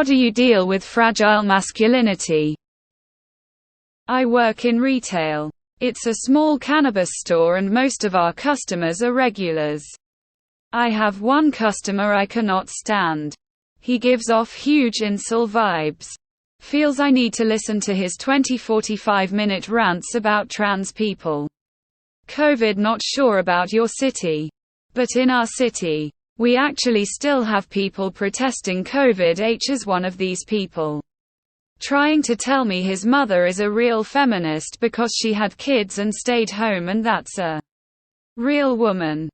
How do you deal with fragile masculinity? I work in retail. It's a small cannabis store and most of our customers are regulars. I have one customer I cannot stand. He gives off huge incel vibes. Feels I need to listen to his 45-minute rants about trans people. COVID, not sure about your city. But in our city, we actually still have people protesting. COVID H is one of these people. Trying to tell me his mother is a real feminist because she had kids and stayed home, and that's a real woman.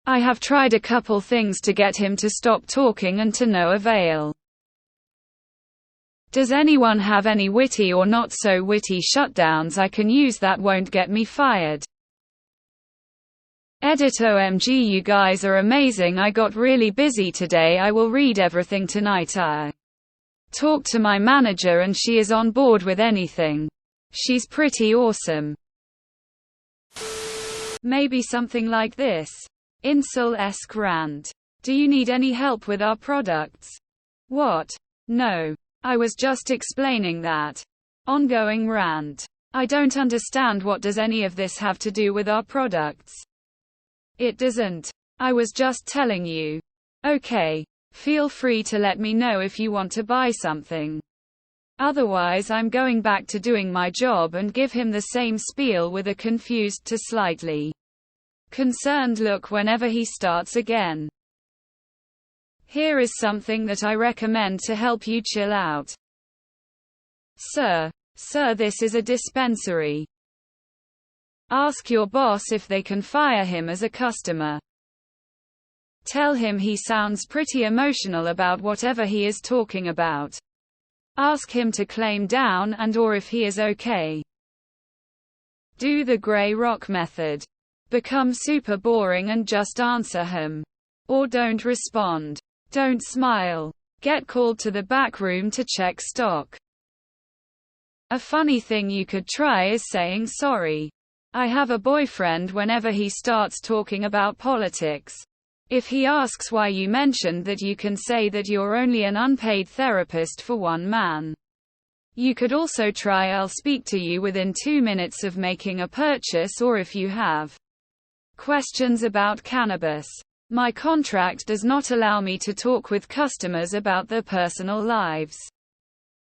I have tried a couple things to get him to stop talking and to no avail. Does anyone have any witty or not so witty shutdowns I can use that won't get me fired? Edit OMG, you guys are amazing. I got really busy today. I will read everything tonight. I talked to my manager and she is on board with anything. She's pretty awesome. Maybe something like this. Incel-esque rant. Do you need any help with our products? What? No. I was just explaining that. Ongoing rant. I don't understand. What does any of this have to do with our products? It doesn't. I was just telling you. Okay. Feel free to let me know if you want to buy something. Otherwise, I'm going back to doing my job and give him the same spiel with a confused to slightly concerned look whenever he starts again. Here is something that I recommend to help you chill out. Sir, this is a dispensary. Ask your boss if they can fire him as a customer. Tell him he sounds pretty emotional about whatever he is talking about. Ask him to claim down and/or if he is okay. Do the grey rock method. Become super boring and just answer him. Or don't respond. Don't smile. Get called to the back room to check stock. A funny thing you could try is saying sorry. I have a boyfriend. Whenever he starts talking about politics, if he asks why you mentioned that, you can say that you're only an unpaid therapist for one man. You could also try I'll speak to you within 2 minutes of making a purchase, or if you have questions about cannabis. My contract does not allow me to talk with customers about their personal lives.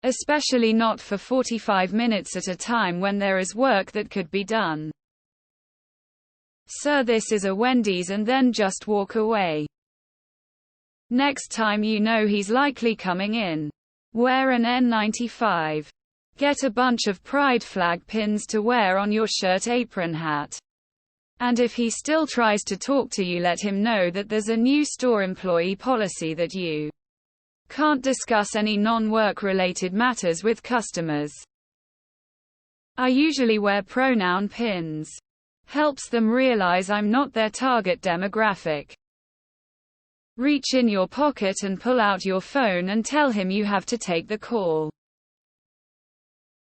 Especially not for 45 minutes at a time when there is work that could be done. Sir, this is a Wendy's, and then just walk away. Next time you know he's likely coming in. Wear an N95. Get a bunch of pride flag pins to wear on your shirt apron hat. And if he still tries to talk to you, let him know that there's a new store employee policy that you can't discuss any non-work related matters with customers. I usually wear pronoun pins. Helps them realize I'm not their target demographic. Reach in your pocket and pull out your phone and tell him you have to take the call.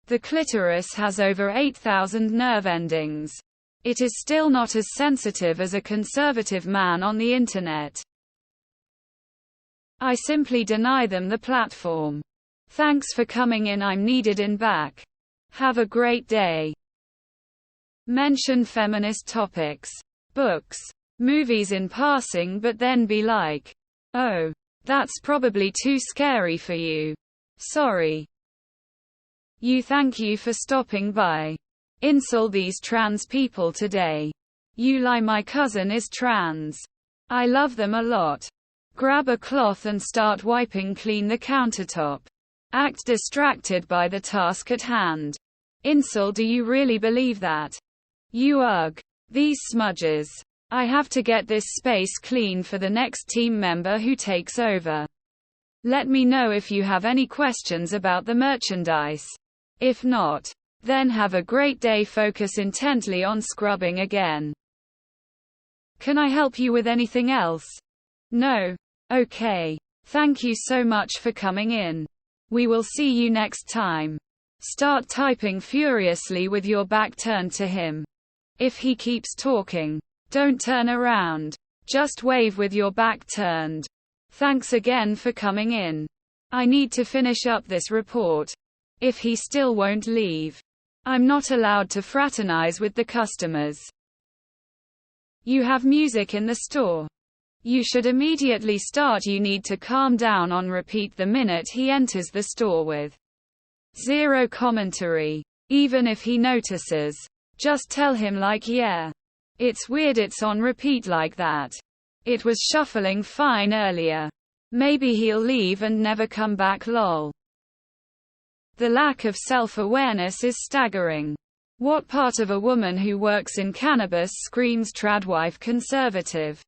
The clitoris has over 8,000 nerve endings. It is still not as sensitive as a conservative man on the internet. I simply deny them the platform. Thanks for coming in. I'm needed in back. Have a great day. Mention feminist topics, books, movies in passing, but then be like, oh, that's probably too scary for you. Sorry. Thank you for stopping by. Insult these trans people today. You lie, my cousin is trans. I love them a lot. Grab a cloth and start wiping clean the countertop. Act distracted by the task at hand. Insult, do you really believe that? You ugh. These smudges. I have to get this space clean for the next team member who takes over. Let me know if you have any questions about the merchandise. If not, then have a great day. Focus intently on scrubbing again. Can I help you with anything else? No? Okay. Thank you so much for coming in. We will see you next time. Start typing furiously with your back turned to him. If he keeps talking, don't turn around. Just wave with your back turned. Thanks again for coming in. I need to finish up this report. If he still won't leave, I'm not allowed to fraternize with the customers. You have music in the store. You should immediately start. You need to calm down on repeat the minute he enters the store with zero commentary. Even if he notices, just tell him like, yeah, it's weird it's on repeat like that. It was shuffling fine earlier. Maybe he'll leave and never come back lol. The lack of self-awareness is staggering. What part of a woman who works in cannabis screams tradwife conservative?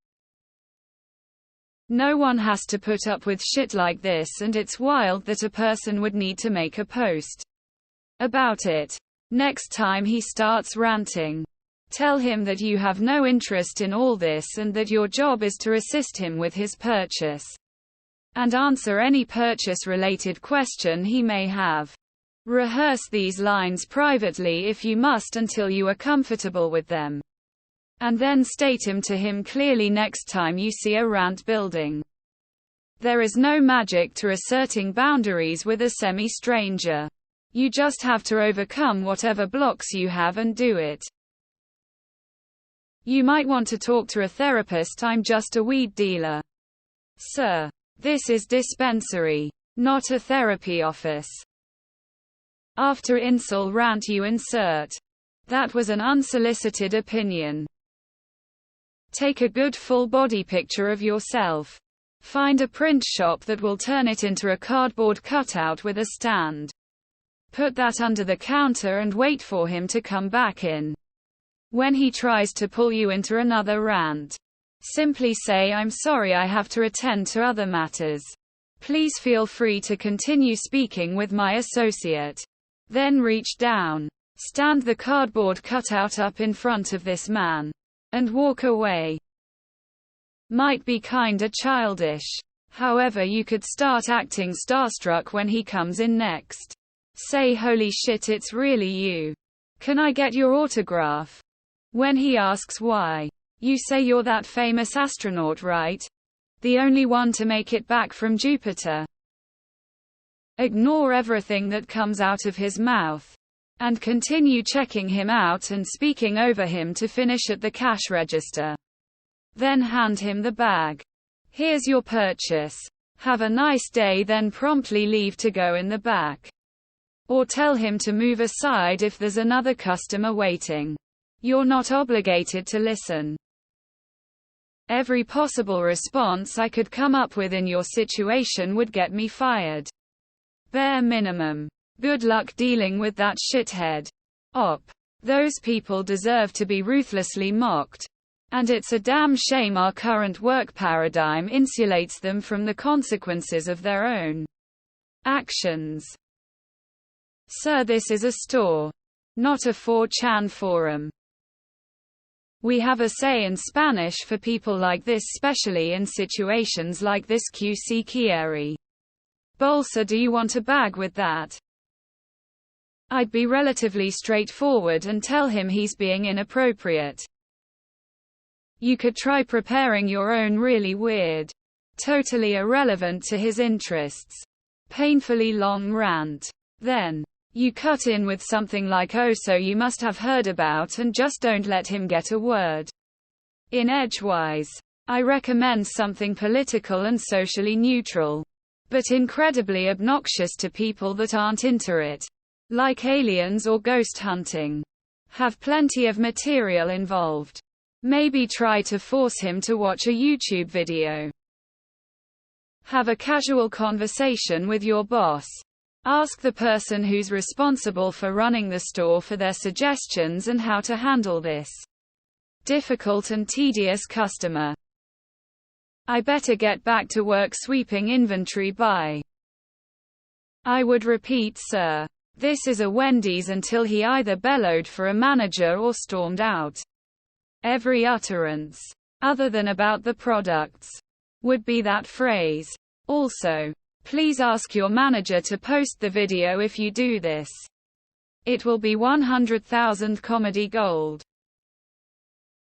No one has to put up with shit like this, and it's wild that a person would need to make a post about it. Next time he starts ranting, tell him that you have no interest in all this and that your job is to assist him with his purchase and answer any purchase-related question he may have. Rehearse these lines privately if you must until you are comfortable with them. And then state them to him clearly next time you see a rant building. There is no magic to asserting boundaries with a semi-stranger. You just have to overcome whatever blocks you have and do it. You might want to talk to a therapist. I'm just a weed dealer. Sir, this is dispensary, not a therapy office. After insult rant you insert, that was an unsolicited opinion. Take a good full body picture of yourself. Find a print shop that will turn it into a cardboard cutout with a stand. Put that under the counter and wait for him to come back in. When he tries to pull you into another rant, simply say, I'm sorry, I have to attend to other matters. Please feel free to continue speaking with my associate. Then reach down, stand the cardboard cutout up in front of this man, and walk away. Might be kinda childish. However, you could start acting starstruck when he comes in next. Say, holy shit, it's really you. Can I get your autograph? When he asks why, you say you're that famous astronaut, right? The only one to make it back from Jupiter. Ignore everything that comes out of his mouth, and continue checking him out and speaking over him to finish at the cash register. Then hand him the bag. Here's your purchase. Have a nice day, then promptly leave to go in the back. Or tell him to move aside if there's another customer waiting. You're not obligated to listen. Every possible response I could come up with in your situation would get me fired. Bare minimum. Good luck dealing with that shithead. Those people deserve to be ruthlessly mocked. And it's a damn shame our current work paradigm insulates them from the consequences of their own actions. Sir, this is a store, not a 4chan forum. We have a say in Spanish for people like this, especially in situations like this. QC quiere bolsa, do you want a bag with that? I'd be relatively straightforward and tell him he's being inappropriate. You could try preparing your own really weird, totally irrelevant to his interests, painfully long rant. Then, you cut in with something like, oh, so you must have heard about, and just don't let him get a word in edgewise. I recommend something political and socially neutral, but incredibly obnoxious to people that aren't into it, like aliens or ghost hunting. Have plenty of material involved. Maybe try to force him to watch a YouTube video. Have a casual conversation with your boss. Ask the person who's responsible for running the store for their suggestions and how to handle this difficult and tedious customer. I better get back to work sweeping inventory by. I would repeat, sir, this is a Wendy's, until he either bellowed for a manager or stormed out. Every utterance, other than about the products, would be that phrase. Also, please ask your manager to post the video if you do this. It will be 100,000 comedy gold.